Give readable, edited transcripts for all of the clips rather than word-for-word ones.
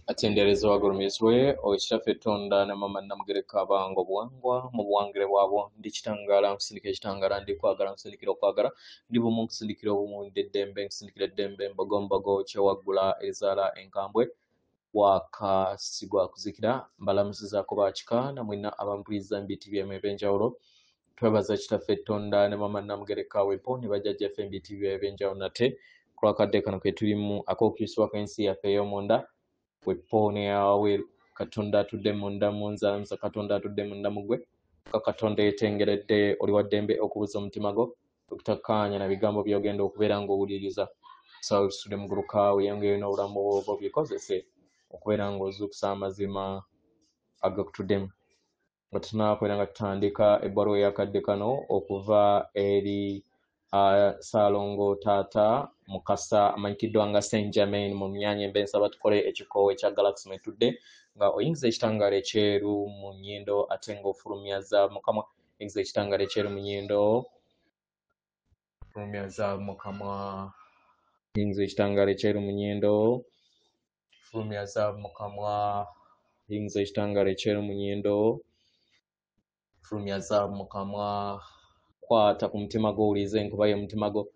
atendereza wagulumizwe owekittaffe Tonda ne mama Namugereka abango buwangwa mu buwangire bwabwo ndi kitangala nkusindika ekitangala ndi kwagala nkusindikira okwagala ndi bumu nkusindikira obumu ndi eddembe nkusindikira eddembe mbogombogo kyewaggula ezaala enkambwe wakasigwa kuzikira mbalamusizaako bakika namwena abampuliriza MBTV ebyenjawulo twebaza kitaffe Tonda ne mama Namugereka wepo ne bajjajjaffe MBTV ebyenjawulo nate kulwakadde kano ke tulimu ak'okuyisibwa kw'ensi yaffe ey'omunda wepone yawe Katonda atudde munda munzalamusa Katonda atudde munda mugwe Katonda yetengeredde oli wa ddembe okubuza omutima gwo okutakkaanya na bigambo by'ogenda okubeera ng'owuliriza sawa tusudde mu gulukaawe yongere n'obulamu bwo bikozese okubeera ng'ozuukusa amazima agakutuddemu nga tunakubeera nga tutandika ebbaluwa eyakadde kano okuva eri Salongo Taata Mukasa amanyikiddwa nga Saint Germain mu myanya ensaba tukole ekikoowe ekya Galaxy metudde nga oyingiza ekitangaala ekyeru mu nnyindo ate ng'ofulumya zaabu mukamwa oyingiza ekitangaala ekyeru mu nnyindo fulumya zaabu mukamwa oyingiza ekitangaala ekyeru mu nnyindo fulumya zaabu mukamwa oyingiza ekitangaala ekyeru mu nnyindo fulumya zaabu mukamwa kwata ku mutima gwo owulize enkuba y'omutima gwo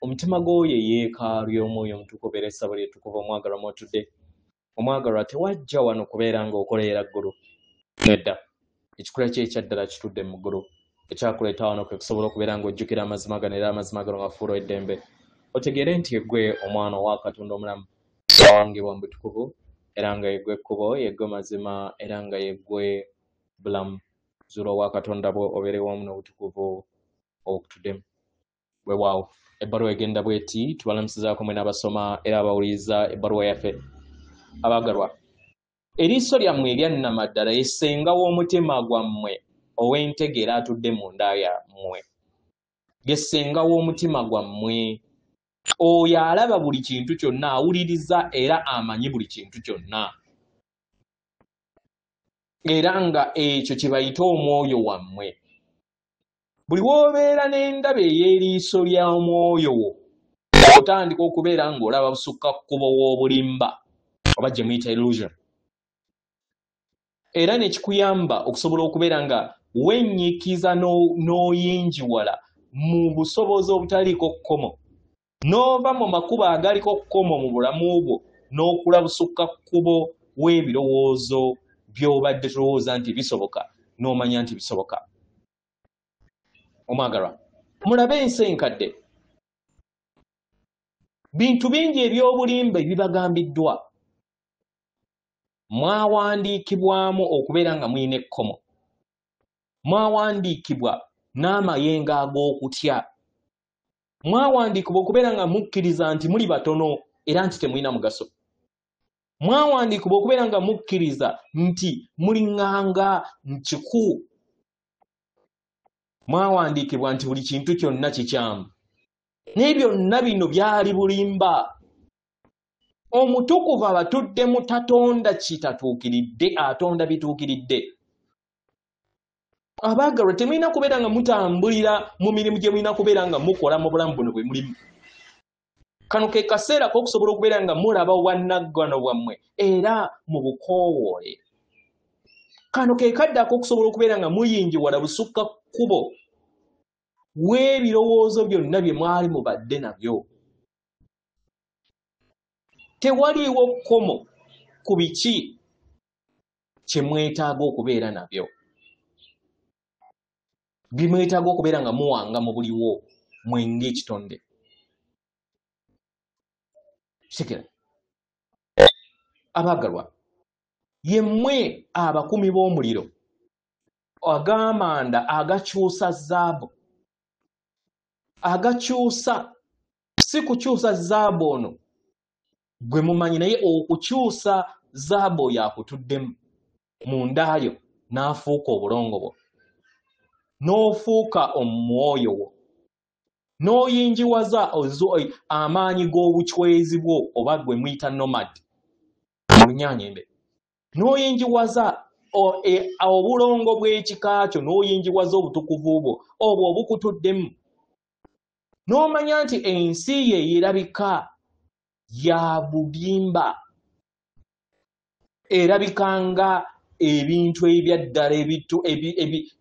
omutima gwo ye yeekaalu y'omwoyo omutukuvu era essabo ly'ettukuvu omwagalwa mwotudde omwagalwa tewajja wano kubeera ng'okoleera ggulu nedda ekikula kye ekyaddala kitudde mu ggulu ekyakuleeta wano kwe kusobola okubeera ng'ojjukira amazima gano era amazima gano gafuula eddembe otegeere nti yeggwe omwana owa Katonda omulamu wawangibwa mu butukuvu era nga yeggwe ekkubo yeggwe mazima era nga yeggwe bulamu zuula owa Katonda bwo obeere wamu n'obutukuvu obukutuddemu weewaawo ebbaluwa egenda bweti tubalamusizaako mwe n'abasoma era abawuliriza ebbaluwa yaffe abaagalwa eriiso lyammwe eryannamaddala yessengawo omutima gwammwe ow'entegeera atudde mu nda yammwe yessengawo omutima gwammwe oyo alaba buli kintu kyonna awuliriza era amanyi buli kintu kyonna era nga ekyo kye bayita omwoyo wammwe buli w'obeera n'endaba ey'eriiso ly'omwoyo wo otandika okubeera ng'olaba busukka kkubo w'obulimba oba gye muyita illusion era ne kikuyamba okusobola okubeera nga wenyikiza n'oyinjiwala mu busobozi obutaliiko kkomo n'ova mu makubo agaliko kkomo mu bulamu bwo n'okula busukka kkubo w'ebirowoozo by'obadde tulowooza nti bisoboka n'omanya nti bisoboka omwagalwa mulabe ensi enkadde bintu bingi eby'obulimba ebibagambiddwa mwawandiikibwamu okubeera nga muyina ekkomo mwawandiikibwa n'amayengo ag'okutya mwawandiikibwa okubeera nga mukkiriza nti muli batono era nti temulina mugaso mwawandiikibwa okubeera nga mukkiriza nti muli ŋŋanga nkiku mwawandiikibwa nti buli kintu kyonna kikyamu naye byonna bino byali bulimba omutukuvu abatudde mu tatonda kitatuukiridde atonda bituukiridde abaagalwa temulina kubeera nga mutambulira mu mirimu gye mulina kubeera nga mukola mu bulamu buno bwe mulimu kano ke kaseera k'okusobola okubeera nga mulaba obwannaggano bwammwe era mu bukoowoole kano ke kadde ak'okusobola okubeera nga muyinjiwala busukka kkubo w'ebirowoozo byonna bye mwali mubadde nabyo tewaliiwo kkomo ku biki kye mwetaaga okubeera nabyo bimwetaaga okubeera nga muwanga mu buliwo mwenge ekitonde sikira abaagalwa yemmwe abakumi b'omuliro ag'amanda agakyusa zaabu agakyusa si kukyusa zaabu ono gwe mumanyi naye okukyusa zaabu oyo akutuddemu mu ndaayo n'afuuka obulongo bwo n'ofuuka omwoyo wo n'oyinjiwaza amaanyi g'obucwezi bwo oba gwe muyita nomad mu lunyaanyembe n'oyinjiwaza obulongo bw'ekika kyo n'oyinjiwaza obutukuvu bwo obwo obukutuddemu n'omanya nti ensi ye erabika ya bulimba erabikanga ebintu ebyaddala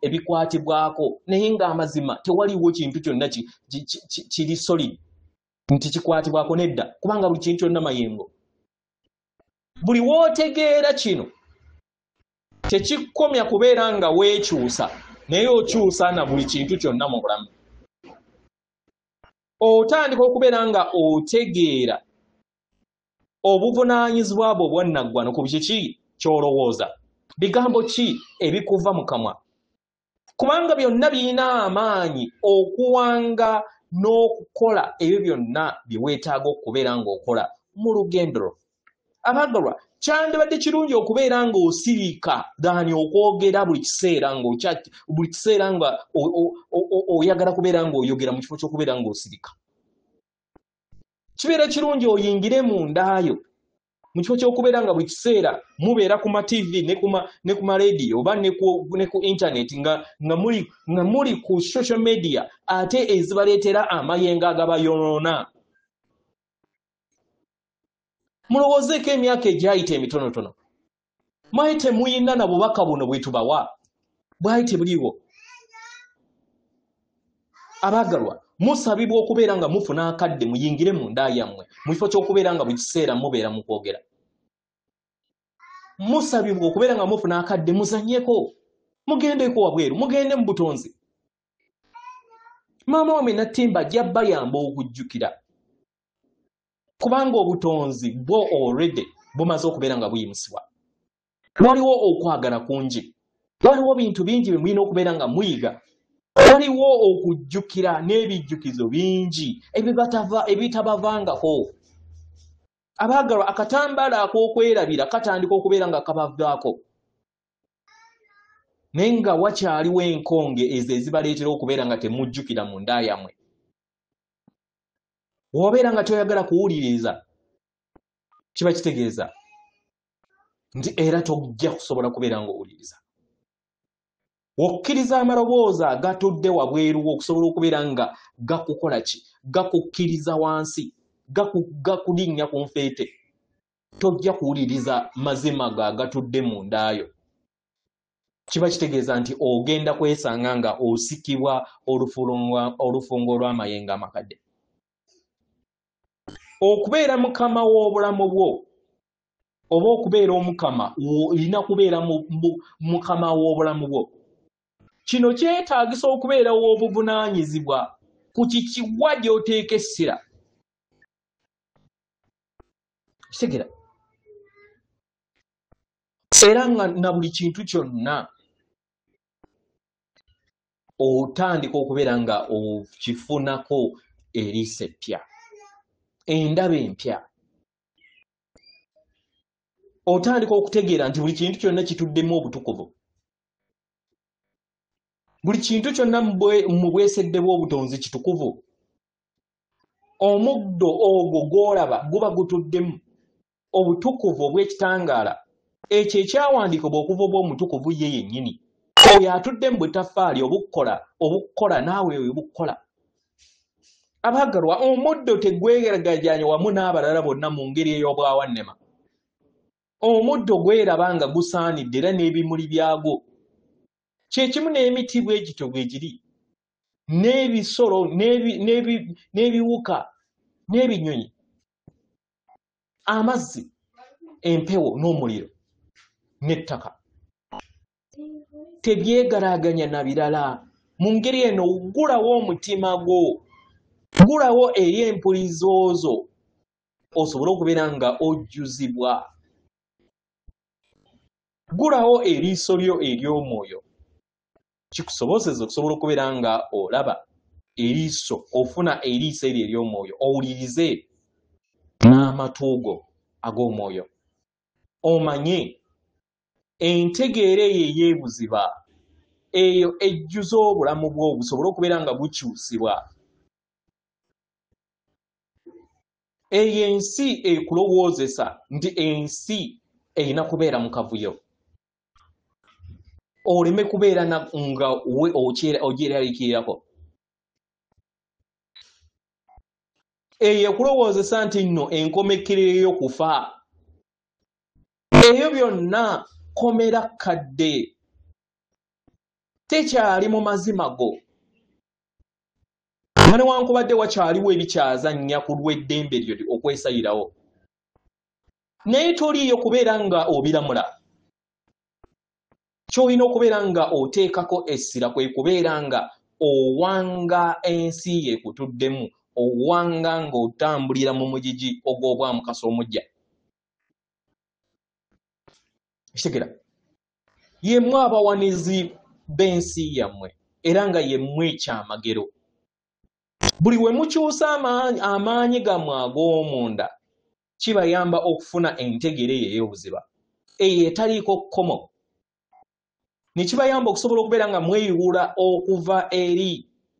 ebikwatibwako naye ng'amazima tewaliwo kintu kyonna kiri solid nti kikwatibwako nedda kubanga buli kintu kyonna mayengo. Buli wootegeera kino tekikkomya kubeera nga weekyusa naye okyusa na buli kintu kyonna mu bulamu. Otandika okubeera nga otegeera obuvunaanyizibwa bwo bwannaggwano ku kiki ky'olowooza, bigambo ki ebikuva mu kamwa, kubanga byonna birina amaanyi okuwanga n'okukola ebyo byonna bye weetaaga okubeera ng'okola mu lugendo lwo. Abaagalwa, kyandibadde kirungi okubeera ng'osirika ddaani okwogera buli kiseera nga oyagala kubeera ng'oyogera mu kifo ky'okubeera ng'osirika. Kibeera kirungi oyingire mu ndaayo mu kifo ky'okubeera nga buli kiseera mubeera ku ma TV ne ku ma radio oba ne ku internet nga muli ku social media ate ezibaleetera amayengo agabayonoona. Mulowoozeeko emyaka egyayita emitonotono mwali temuyina na bubaka buno bwe tubawa bwali tebuliiwo. Abaagalwa, musabibwa okubeera nga mufuna akadde muyingire mu nda yammwe mu kifo ky'okubeera nga buli kiseera mubeera mu kwogera. Musabibwa okubeera nga mufuna akadde muzannyeko, mugendeko wabweru, mugende mu butonzi. Maama wamwe Natimba ajja bayamba okujjukira kubanga obutonzi bwo already bumaze okubeera nga buyimusibwa. Waliwo okwagala kungi, waliwo bintu bingi bye mulina okubeera nga muyiga, waliwo okujjukira n'ebijjukizo bingi ebitabavangako. Abaagalwa, akatambaala ak'okwerabira katandika okubeera nga kabavaako naye nga wakyaliwo enkonge ezo ezibaleetera okubeera nga temujjukira mu nda yammwe. Wobeera nga toyagala kuwuliriza kiba kitegeeza nti era tojja kusobola kubeera ng'owuliriza. Wokkiriza amaloboozi agatudde wabweru okusobola okubeera nga gakukola ki, gakukkiriza wansi, gakulinnya ku nfeete, tojja kuwuliriza mazima gatudde mu ndaayo. Kiba kitegeeza nti ogenda kwesanga nga osikibwa olufungo olw'amayengo amakadde. Okubeera mukama w'obulamu bwo oba okubeera omukama olina kubeera mukama w'obulamu bwo. Kino kyetaagisa okubeera w'obuvunaanyizibwa ku kikiwa gy'oteeka essira. Kitegera era nga na buli kintu kyonna otandika okubeera nga okifunako eriiso eppya, endaba empya. Otandika okutegeera nti buli kintu kyonna kituddemu obutukuvu, buli kintu kyonna mu bwesedde bw'obutonzi kitukuvu. Omuddo ogwo gw'olaba guba gutuddemu obutukuvu obw'ekitangaala. Ekyo ekyawandiikibwa okuva obw'omutukuvu ye yennyini, oyo atudde mu butaffaali obukukola naawe webukukola. Abaagalwa, omuddo tegwegeraganya wamu n'abalala bonna mu ngeri ey'obwawannema. Omuddo gweraba nga gusaanidde era n'ebimuli byagwo. Kye kimu n'emiti bwe gityo bwe giri, n'ebisolo n'ebiwuka n'ebinyonyi, amazzi, empewo n'omuliro n'ettaka. Tebyegaraganya na birala. Mu ngeri eno gulawo omutima gwo, gulawo eri empulizo zo osobole okubeera nga ojjuzibwa. Gulawo eriiso lyo ery'omwoyo kikusobozesa okusobola okubeera nga olaba eriiso, ofuna eriiso eryo ery'omwoyo, owulirize n'amatu go ag'omwoyo, omanye entegeera eyo ey'ebuziba eyo ejjuza obulamu bwo busobole okubeera nga bukyusibwa. Eyo ensi ekulowoozesa nti ensi erina kubeera mu kavuyo, oleme kubeera nga ogyeraliikirirako. Eyo ekulowoozesa nti nno enkomekerero y'okufa, ebyo byonna komera kadde tekyali mu mazima go nga newankubadde wakyaliwo ebikyazannya ku lw'eddembe lyo okwesayirawo naye toliiyo kubeera nga obiramula ky'olina okubeera nga oteekako essira kwe kubeera nga owanga ensi yekutuddemu owanga ng'otambulira mu mugigi ogw'obwamukasa omujja kitegera yemmwe abawanizi b'ensi yammwe era nga yemmwe ekyamagero buli we mukyusa amaanyi gammwe ag'omunda kibayamba okufuna entegera eyo ey'obuziba eyo etaliiko kkomo ne kibayamba okusobola okubeera nga mweyubula okuva eri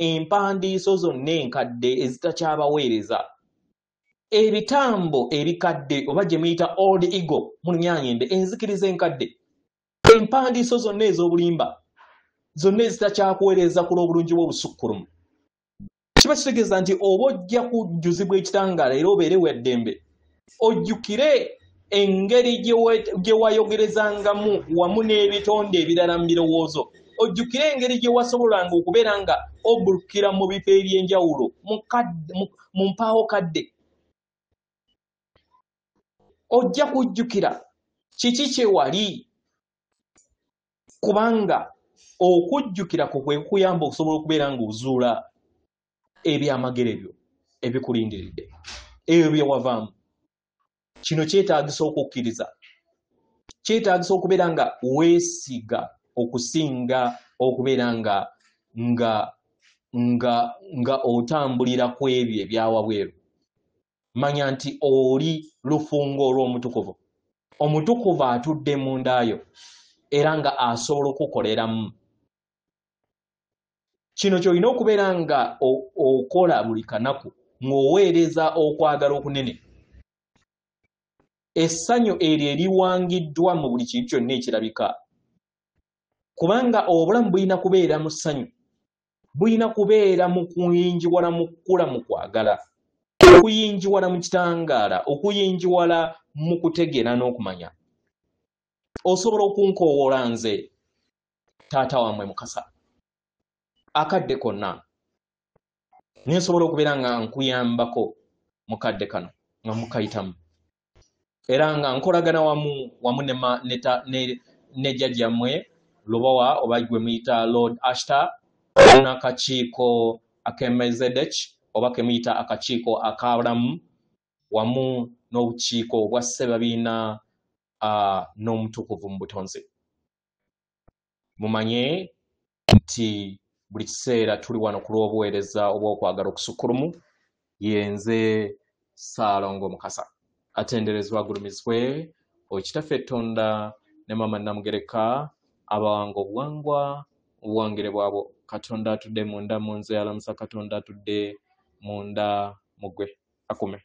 empandiiso zonna enkadde ezitakyabaweereza ebitambo ebikadde oba gye muyita old ego mu Lunyaanyende enzikiriza enkadde empandiiso zonna ez'obulimba zonna ezitakyakuweereza ku lw'obulungi bw'obusukkulumu kiba kitegeeza nti oba ojja kujjuzibwa ekitangaala era obeere weddembe ojjukire engeri gye wayogerezangamu wamu n'ebitonde ebirala mu birowoozo ojjukire engeri gye wasobolanga okubeera nga obuukira mu bifo eby'enjawulo mu mpaawo kadde ojja kujjukira kiki kye wali kubanga okujjukira kwe kukuyamba okusobola okubeera nga ozuula ebyamagero ebyo ebikulindiridde ebyo bye wavaamu kino kyetaagisa okukkiriza kyetaagisa okubeera nga weesiga okusinga okubeera nga otambulira ku ebyo ebyawabweru manya nti oli lufungo olw'omutukuvu omutukuvu atudde mu ndaayo era nga asobola okukoleramu kino kyolina okubeera nga okola buli kanaku ng'oweereza okwagala okunene essanyu eryo eriwangiddwa mu buli kintu kyonna ekirabika kubanga obulamu bulina kubeera mu ssanyu bulina kubeera mu kuyinjiwala mu kkula mu kwagala okuyinjiwala mu kitangaala okuyinjiwala mu kutegeera n'okumanya osobola okunkowoola nze taata wammwe Mukasa akadde konna nensobola okubeera nga nkuyambako mu kadde kano nga mukayitamu era nga nkolagana wamu ne jjajjammwe Lubowa oba gwe muyita Lord Ashtar n'akakiiko ak'Melchizedek oba ke muyita akakiiko ak'abulamu wamu n'obukiiko obwa Ssebabiina n'omutukuvu mu butonzi mumanye nti buli kiseera tuli wano ku lw'obuweereza obw'okwagala okusukkulumu yenze Ssaalongo Mukasa atenderezebwa agulumizibwe Okitaffe Tonda ne Maama Namugereka abawanga obuwangwa obuwangire bwabwo Katonda atudde munda mu nze alamusa Katonda atudde munda mu ggwe akume